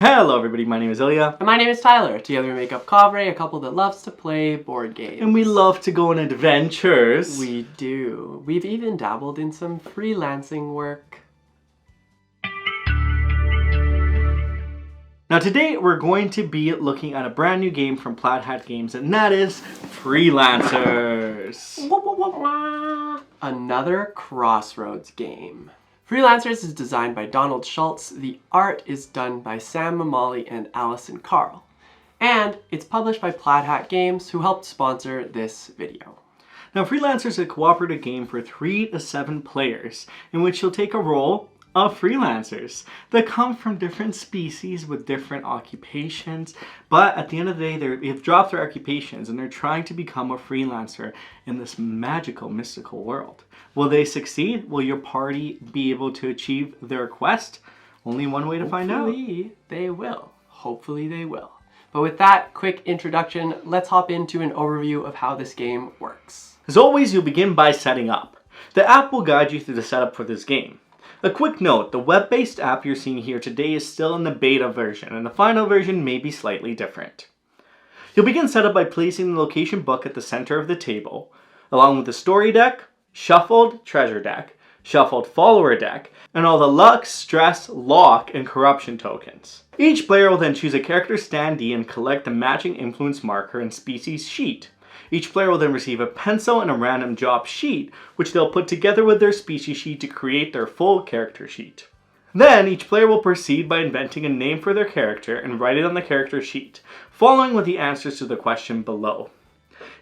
Hello everybody, my name is Ilya. And my name is Tyler. Together we make up Kovray, a couple that loves to play board games. And we love to go on adventures. We do. We've even dabbled in some freelancing work. Now today we're going to be looking at a brand new game from Plaid Hat Games, and that is Freelancers. Another Crossroads game. Freelancers is designed by Donald Schultz, the art is done by Sam Mamali and Allison Carl, and it's published by Plaid Hat Games, who helped sponsor this video. Now Freelancers is a cooperative game for 3 to 7 players, in which you'll take a role of freelancers that come from different species with different occupations, but at the end of the day they've dropped their occupations and they're trying to become a freelancer in this magical, mystical world. Will they succeed? Will your party be able to achieve their quest? Only one way to find out. Hopefully they will. Hopefully they will. But with that quick introduction, let's hop into an overview of how this game works. As always, you'll begin by setting up. The app will guide you through the setup for this game. A quick note, the web-based app you're seeing here today is still in the beta version, and the final version may be slightly different. You'll begin setup by placing the location book at the center of the table, along with the story deck, shuffled treasure deck, shuffled follower deck, and all the luck, stress, lock, and corruption tokens. Each player will then choose a character standee and collect the matching influence marker and species sheet. Each player will then receive a pencil and a random job sheet, which they'll put together with their species sheet to create their full character sheet. Then, each player will proceed by inventing a name for their character and write it on the character sheet, following with the answers to the question below.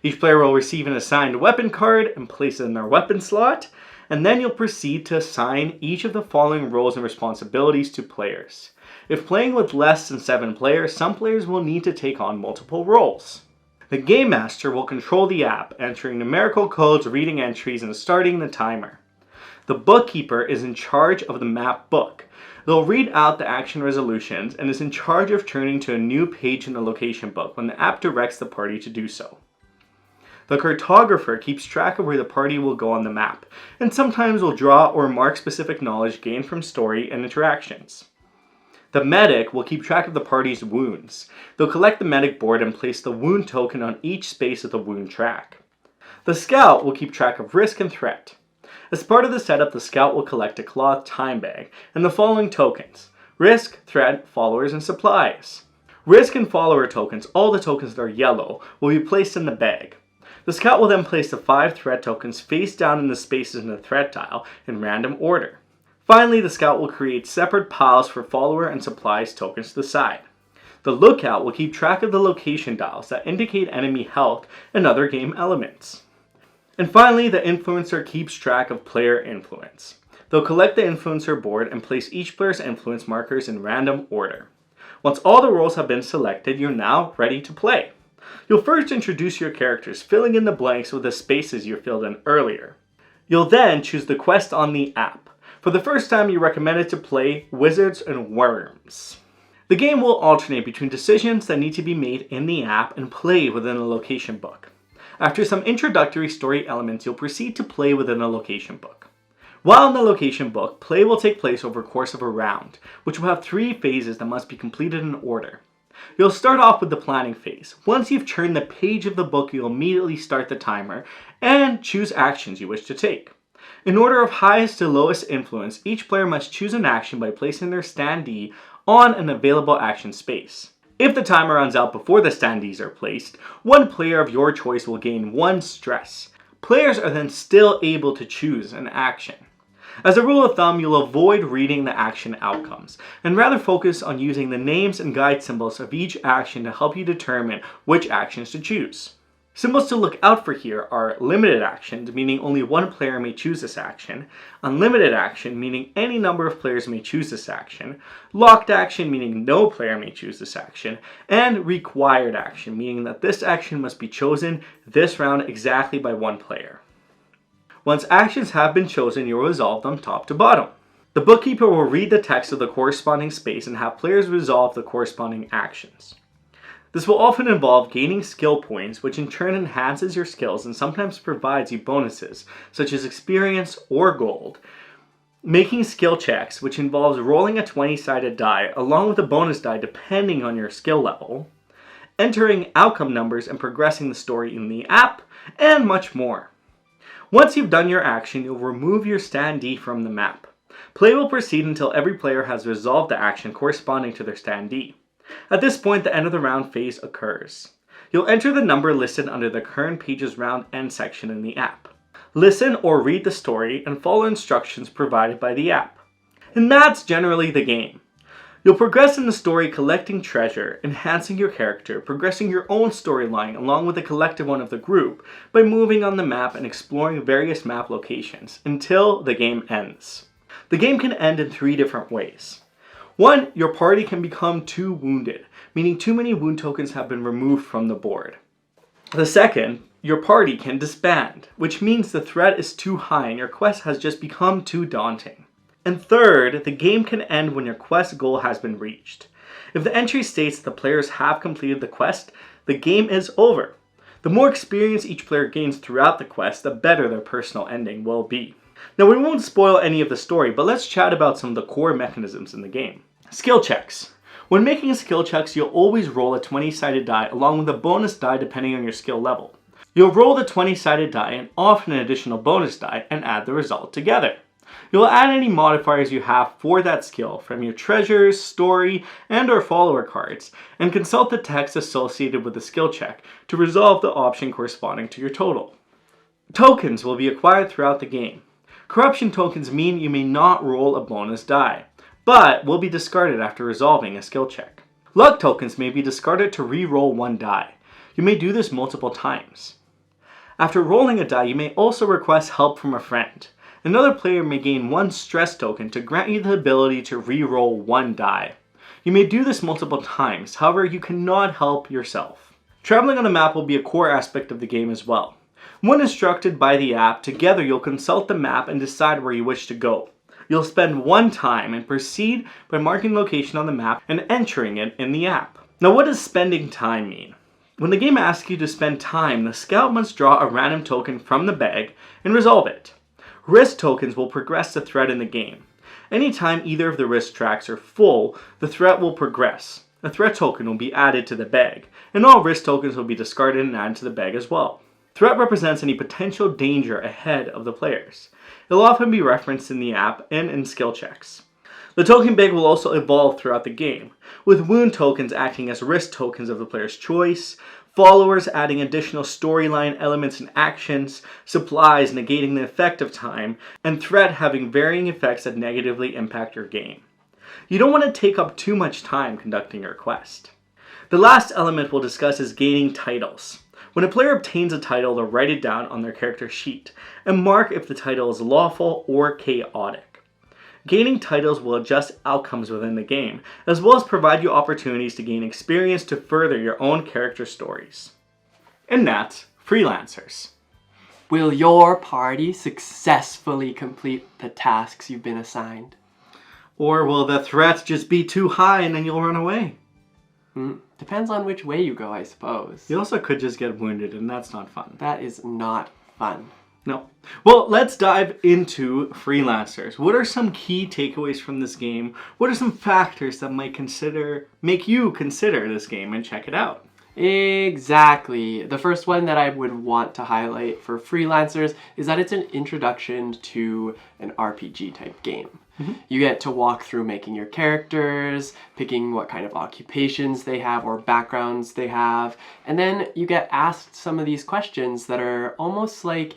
Each player will receive an assigned weapon card and place it in their weapon slot, and then you'll proceed to assign each of the following roles and responsibilities to players. If playing with less than 7 players, some players will need to take on multiple roles. The Game Master will control the app, entering numerical codes, reading entries, and starting the timer. The Bookkeeper is in charge of the map book. They'll read out the action resolutions and is in charge of turning to a new page in the location book when the app directs the party to do so. The Cartographer keeps track of where the party will go on the map, and sometimes will draw or mark specific knowledge gained from story and interactions. The Medic will keep track of the party's wounds. They'll collect the medic board and place the wound token on each space of the wound track. The Scout will keep track of risk and threat. As part of the setup, the Scout will collect a cloth time bag and the following tokens: risk, threat, followers, and supplies. Risk and follower tokens, all the tokens that are yellow, will be placed in the bag. The Scout will then place the 5 threat tokens face down in the spaces in the threat tile in random order. Finally, the Scout will create separate piles for follower and supplies tokens to the side. The Lookout will keep track of the location dials that indicate enemy health and other game elements. And finally, the Influencer keeps track of player influence. They'll collect the Influencer board and place each player's influence markers in random order. Once all the roles have been selected, you're now ready to play. You'll first introduce your characters, filling in the blanks with the spaces you filled in earlier. You'll then choose the quest on the app. For the first time, you're recommended to play Wizards and Worms. The game will alternate between decisions that need to be made in the app and play within a location book. After some introductory story elements, you'll proceed to play within a location book. While in the location book, play will take place over the course of a round, which will have 3 phases that must be completed in order. You'll start off with the planning phase. Once you've turned the page of the book, you'll immediately start the timer and choose actions you wish to take. In order of highest to lowest influence, each player must choose an action by placing their standee on an available action space. If the timer runs out before the standees are placed, one player of your choice will gain 1 stress. Players are then still able to choose an action. As a rule of thumb, you'll avoid reading the action outcomes, and rather focus on using the names and guide symbols of each action to help you determine which actions to choose. Symbols to look out for here are limited actions, meaning only 1 player may choose this action, unlimited action, meaning any number of players may choose this action, locked action, meaning no player may choose this action, and required action, meaning that this action must be chosen this round exactly by 1 player. Once actions have been chosen, you'll resolve them top to bottom. The Bookkeeper will read the text of the corresponding space and have players resolve the corresponding actions. This will often involve gaining skill points, which in turn enhances your skills and sometimes provides you bonuses, such as experience or gold. Making skill checks, which involves rolling a 20-sided die along with a bonus die depending on your skill level, entering outcome numbers and progressing the story in the app, and much more. Once you've done your action, you'll remove your standee from the map. Play will proceed until every player has resolved the action corresponding to their standee. At this point, the end of the round phase occurs. You'll enter the number listed under the current page's round end section in the app. Listen or read the story and follow instructions provided by the app. And that's generally the game. You'll progress in the story collecting treasure, enhancing your character, progressing your own storyline along with the collective one of the group by moving on the map and exploring various map locations until the game ends. The game can end in 3 different ways. 1. Your party can become too wounded, meaning too many wound tokens have been removed from the board. The second, your party can disband, which means the threat is too high and your quest has just become too daunting. And third, the game can end when your quest goal has been reached. If the entry states the players have completed the quest, the game is over. The more experience each player gains throughout the quest, the better their personal ending will be. Now, we won't spoil any of the story, but let's chat about some of the core mechanisms in the game. Skill checks. When making skill checks, you'll always roll a 20-sided die along with a bonus die depending on your skill level. You'll roll the 20-sided die and often an additional bonus die and add the result together. You'll add any modifiers you have for that skill from your treasures, story, and or follower cards, and consult the text associated with the skill check to resolve the option corresponding to your total. Tokens will be acquired throughout the game. Corruption tokens mean you may not roll a bonus die, but will be discarded after resolving a skill check. Luck tokens may be discarded to re-roll 1 die. You may do this multiple times. After rolling a die, you may also request help from a friend. Another player may gain 1 stress token to grant you the ability to re-roll 1 die. You may do this multiple times, however you cannot help yourself. Traveling on the map will be a core aspect of the game as well. When instructed by the app, together you'll consult the map and decide where you wish to go. You'll spend 1 time and proceed by marking location on the map and entering it in the app. Now, what does spending time mean? When the game asks you to spend time, the scout must draw a random token from the bag and resolve it. Risk tokens will progress the threat in the game. Anytime either of the risk tracks are full, the threat will progress. A threat token will be added to the bag, and all risk tokens will be discarded and added to the bag as well. Threat represents any potential danger ahead of the players. It'll often be referenced in the app and in skill checks. The token bag will also evolve throughout the game, with wound tokens acting as risk tokens of the player's choice, followers adding additional storyline elements and actions, supplies negating the effect of time, and threat having varying effects that negatively impact your game. You don't want to take up too much time conducting your quest. The last element we'll discuss is gaining titles. When a player obtains a title, they'll write it down on their character sheet and mark if the title is lawful or chaotic. Gaining titles will adjust outcomes within the game, as well as provide you opportunities to gain experience to further your own character stories. And that's Freelancers. Will your party successfully complete the tasks you've been assigned? Or will the threats just be too high and then you'll run away? Depends on which way you go, I suppose. You also could just get wounded, and that's not fun. That is not fun. No. Well, let's dive into Freelancers. What are some key takeaways from this game? What are some factors that might make you consider this game and check it out? Exactly. The first one that I would want to highlight for Freelancers is that it's an introduction to an RPG type game. You get to walk through making your characters, picking what kind of occupations they have or backgrounds they have, and then you get asked some of these questions that are almost like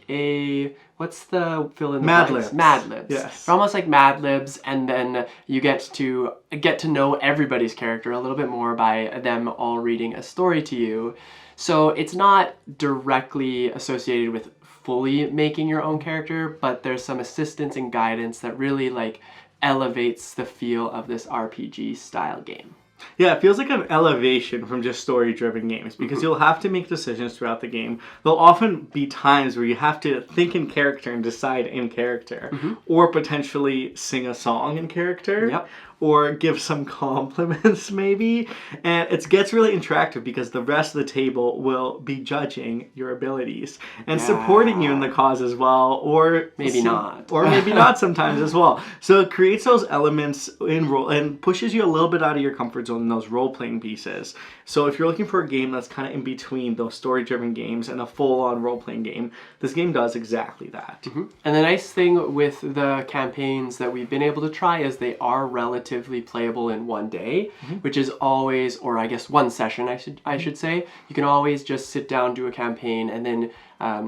what's the fill in the Mad blanks? Libs. Mad Libs. Yes. They're almost like Mad Libs, and then you get to know everybody's character a little bit more by them all reading a story to you. So it's not directly associated with fully making your own character, but there's some assistance and guidance that really elevates the feel of this RPG style game. Yeah, it feels like an elevation from just story-driven games because you'll have to make decisions throughout the game. There'll often be times where you have to think in character and decide in character, or potentially sing a song in character, or give some compliments maybe. And it gets really interactive because the rest of the table will be judging your abilities and supporting you in the cause as well, or maybe not. Or maybe not sometimes as well. So it creates those elements in role and pushes you a little bit out of your comfort zone in those role-playing pieces. So if you're looking for a game that's kind of in between those story-driven games and a full-on role-playing game, this game does exactly that. Mm-hmm. And the nice thing with the campaigns that we've been able to try is they are relatively playable in one day, which is always, or I guess one session I should say. You can always just sit down, do a campaign, and then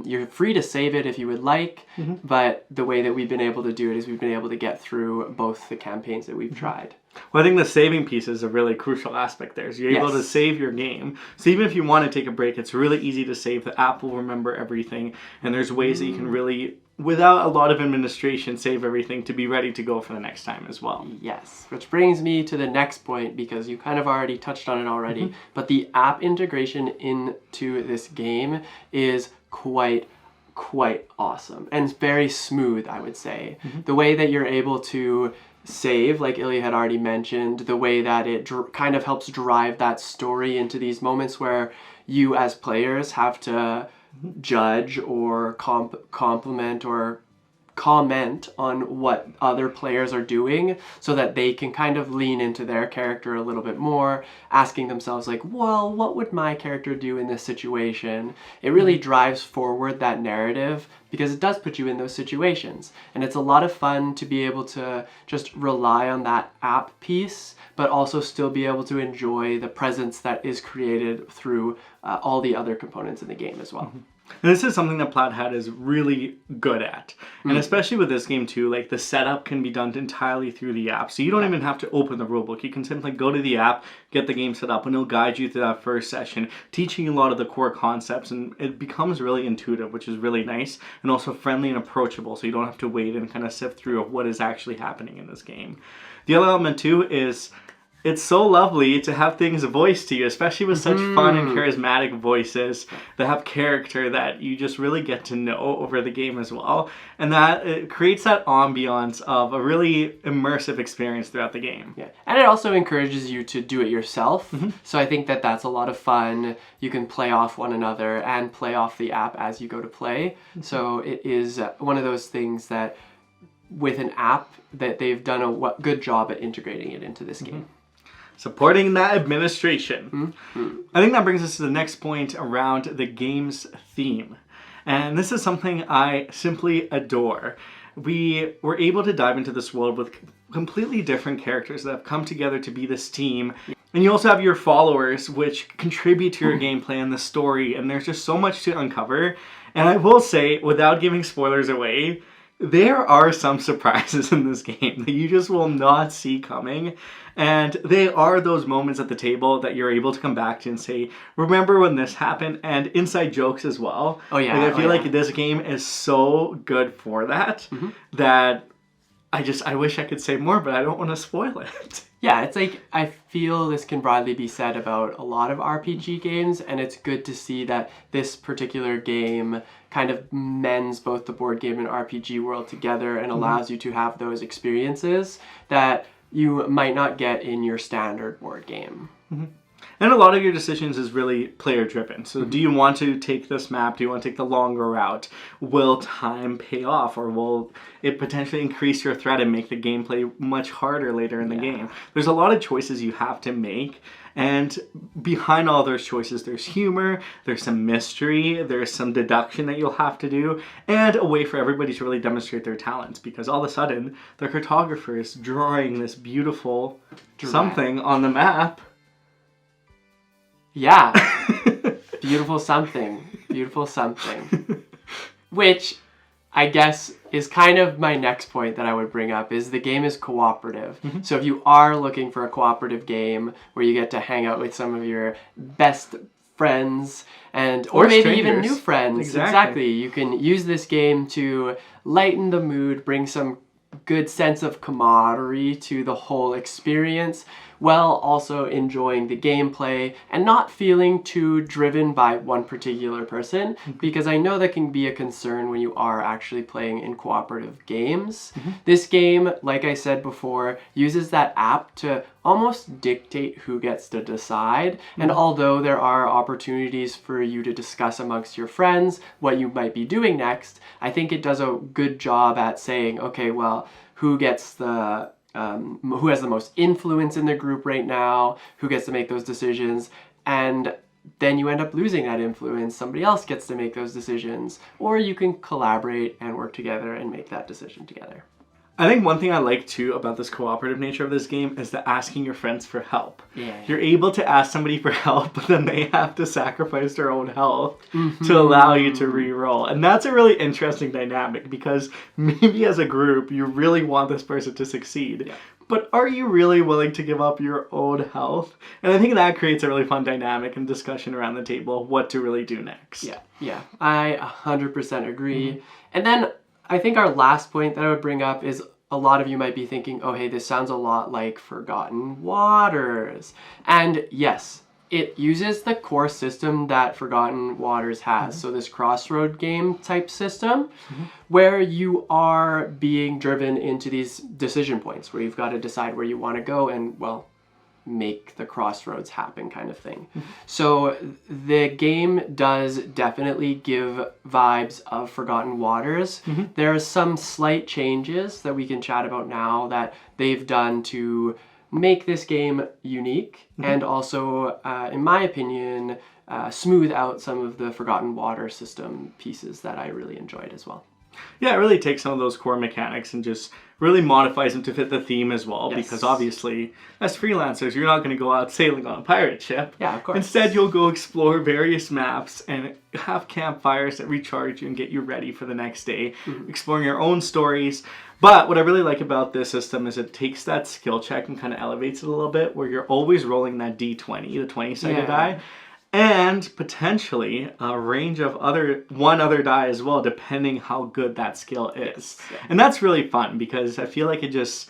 you're free to save it if you would like, but the way that we've been able to do it is we've been able to get through both the campaigns that we've tried. Well, I think the saving piece is a really crucial aspect there. So you're able to save your game. So even if you want to take a break, it's really easy to save. The app will remember everything. And there's ways that you can really, without a lot of administration, save everything to be ready to go for the next time as well. Yes, which brings me to the next point, because you kind of already touched on it already, but the app integration into this game is quite awesome. And it's very smooth, I would say. The way that you're able to save, like Ilya had already mentioned, the way that it kind of helps drive that story into these moments where you as players have to judge or compliment or comment on what other players are doing, so that they can kind of lean into their character a little bit more, asking themselves like, well, what would my character do in this situation? It really drives forward that narrative because it does put you in those situations. And it's a lot of fun to be able to just rely on that app piece, but also still be able to enjoy the presence that is created through all the other components in the game as well. And this is something that Plaid Hat is really good at. And especially with this game too, like the setup can be done entirely through the app. So you don't even have to open the rulebook. You can simply go to the app, get the game set up, and it'll guide you through that first session, teaching you a lot of the core concepts, and it becomes really intuitive, which is really nice, and also friendly and approachable, so you don't have to wait and kind of sift through what is actually happening in this game. The other element too is it's so lovely to have things voiced to you, especially with such fun and charismatic voices that have character that you just really get to know over the game as well. And that it creates that ambiance of a really immersive experience throughout the game. Yeah, and it also encourages you to do it yourself. So I think that that's a lot of fun. You can play off one another and play off the app as you go to play. So it is one of those things that with an app that they've done a good job at integrating it into this game. Supporting that administration. I think that brings us to the next point around the game's theme. And this is something I simply adore. We were able to dive into this world with completely different characters that have come together to be this team. And you also have your followers, which contribute to your gameplay and the story. And there's just so much to uncover. And I will say, without giving spoilers away, there are some surprises in this game that you just will not see coming. And they are those moments at the table that you're able to come back to and say, remember when this happened? And inside jokes as well. Oh yeah. Like, I feel like this game is so good for that, that I wish I could say more, but I don't want to spoil it. Yeah, it's like, I feel this can broadly be said about a lot of RPG games, and it's good to see that this particular game kind of mends both the board game and RPG world together and allows you to have those experiences that you might not get in your standard board game. And a lot of your decisions is really player driven. So do you want to take this map? Do you want to take the longer route? Will time pay off, or will it potentially increase your threat and make the gameplay much harder later in the game? There's a lot of choices you have to make. And behind all those choices, there's humor, there's some mystery, there's some deduction that you'll have to do, and a way for everybody to really demonstrate their talents, because all of a sudden, the cartographer is drawing this beautiful something on the map. Yeah. Beautiful something. Beautiful something. Which I guess is kind of my next point that I would bring up, is the game is cooperative. So if you are looking for a cooperative game where you get to hang out with some of your best friends or maybe strangers. even new friends. Exactly. You can use this game to lighten the mood, bring some good sense of camaraderie to the whole experience, while also enjoying the gameplay and not feeling too driven by one particular person, because I know that can be a concern when you are actually playing in cooperative games. This game, like I said before, uses that app to almost dictate who gets to decide. And although there are opportunities for you to discuss amongst your friends what you might be doing next, I think it does a good job at saying, okay, well, who gets the who has the most influence in the group right now, who gets to make those decisions, and then you end up losing that influence. Somebody else gets to make those decisions, or you can collaborate and work together and make that decision together. I think one thing I like too about this cooperative nature of this game is the asking your friends for help. Yeah. You're able to ask somebody for help, but then they have to sacrifice their own health to allow you to re-roll. And that's a really interesting dynamic, because maybe as a group you really want this person to succeed. Yeah. But are you really willing to give up your own health? And I think that creates a really fun dynamic and discussion around the table of what to really do next. Yeah, I 100% agree. And then I think our last point that I would bring up is a lot of you might be thinking, oh, hey, this sounds a lot like Forgotten Waters. And yes, it uses the core system that Forgotten Waters has. So this Crossroad game type system where you are being driven into these decision points where you've got to decide where you want to go and, well, make the crossroads happen kind of thing. So the game does definitely give vibes of Forgotten Waters. There are some slight changes that we can chat about now that they've done to make this game unique and also, in my opinion, smooth out some of the Forgotten Water system pieces that I really enjoyed as well. Yeah, it really takes some of those core mechanics and just really modifies them to fit the theme as well. Yes. Because obviously, as freelancers, you're not going to go out sailing on a pirate ship. Yeah, of course. Instead, you'll go explore various maps and have campfires that recharge you and get you ready for the next day, exploring your own stories. But what I really like about this system is it takes that skill check and kind of elevates it a little bit, where you're always rolling that D20, the 20-sided die. And potentially a range of one other die as well, depending how good that skill is. Yeah. And that's really fun, because I feel like it just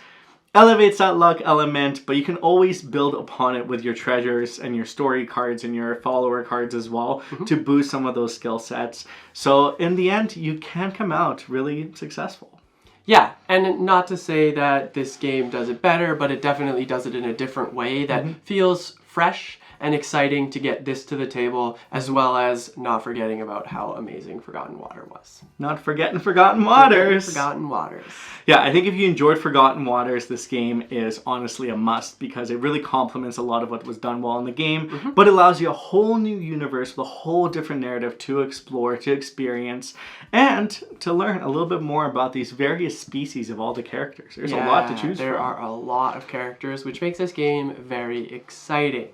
elevates that luck element, but you can always build upon it with your treasures and your story cards and your follower cards as well to boost some of those skill sets. So in the end, you can come out really successful. Yeah, and not to say that this game does it better, but it definitely does it in a different way that feels fresh and exciting to get this to the table, as well as not forgetting about how amazing Forgotten Water was. Not forgetting Forgotten Waters. Forgotten Waters. Yeah, I think if you enjoyed Forgotten Waters, this game is honestly a must, because it really complements a lot of what was done well in the game, but allows you a whole new universe with a whole different narrative to explore, to experience, and to learn a little bit more about these various species of all the characters. There's a lot to choose from. There are a lot of characters, which makes this game very exciting.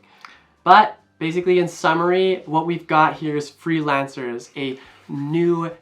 But basically, in summary, what we've got here is Freelancers, a new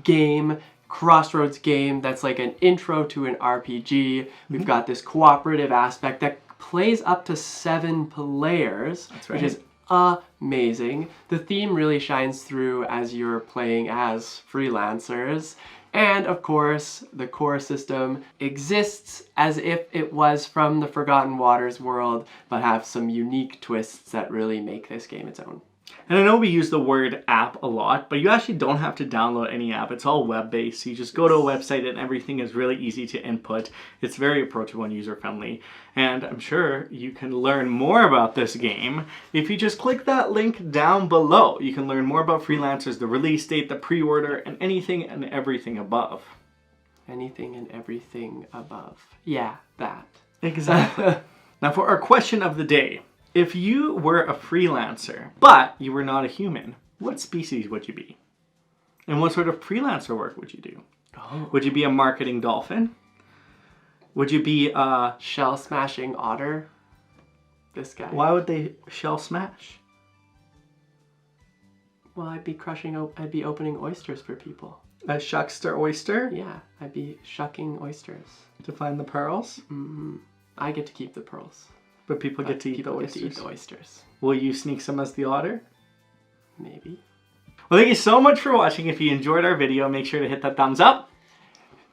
game, Crossroads game that's like an intro to an RPG. We've got this cooperative aspect that plays up to 7 players, which is amazing. The theme really shines through as you're playing as freelancers. And of course, the core system exists as if it was from the Forgotten Waters world, but have some unique twists that really make this game its own. And I know we use the word app a lot, but you actually don't have to download any app. It's all web-based. You just go to a website and everything is really easy to input. It's very approachable and user-friendly. And I'm sure you can learn more about this game if you just click that link down below. You can learn more about Freelancers, the release date, the pre-order, and anything and everything above. Anything and everything above. Yeah, that. Exactly. Now for our question of the day. If you were a freelancer, but you were not a human, what species would you be? And what sort of freelancer work would you do? Would you be a marketing dolphin? Would you be a... shell smashing otter? This guy. Why would they shell smash? Well, I'd be opening oysters for people. A shuckster oyster? Yeah, I'd be shucking oysters. To find the pearls? I get to keep the pearls. But people get to eat the oysters. Get to eat the oysters. Will you sneak some as the otter? Maybe. Well, thank you so much for watching. If you enjoyed our video, make sure to hit that thumbs up.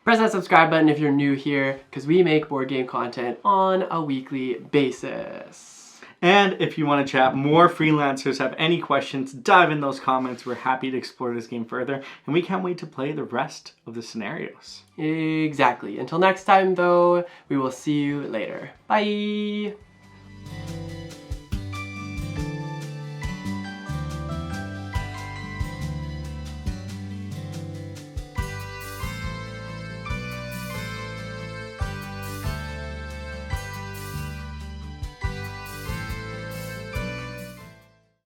Press that subscribe button if you're new here, because we make board game content on a weekly basis. And if you want to chat, more freelancers have any questions, dive in those comments. We're happy to explore this game further, and we can't wait to play the rest of the scenarios. Exactly. Until next time, though, we will see you later. Bye!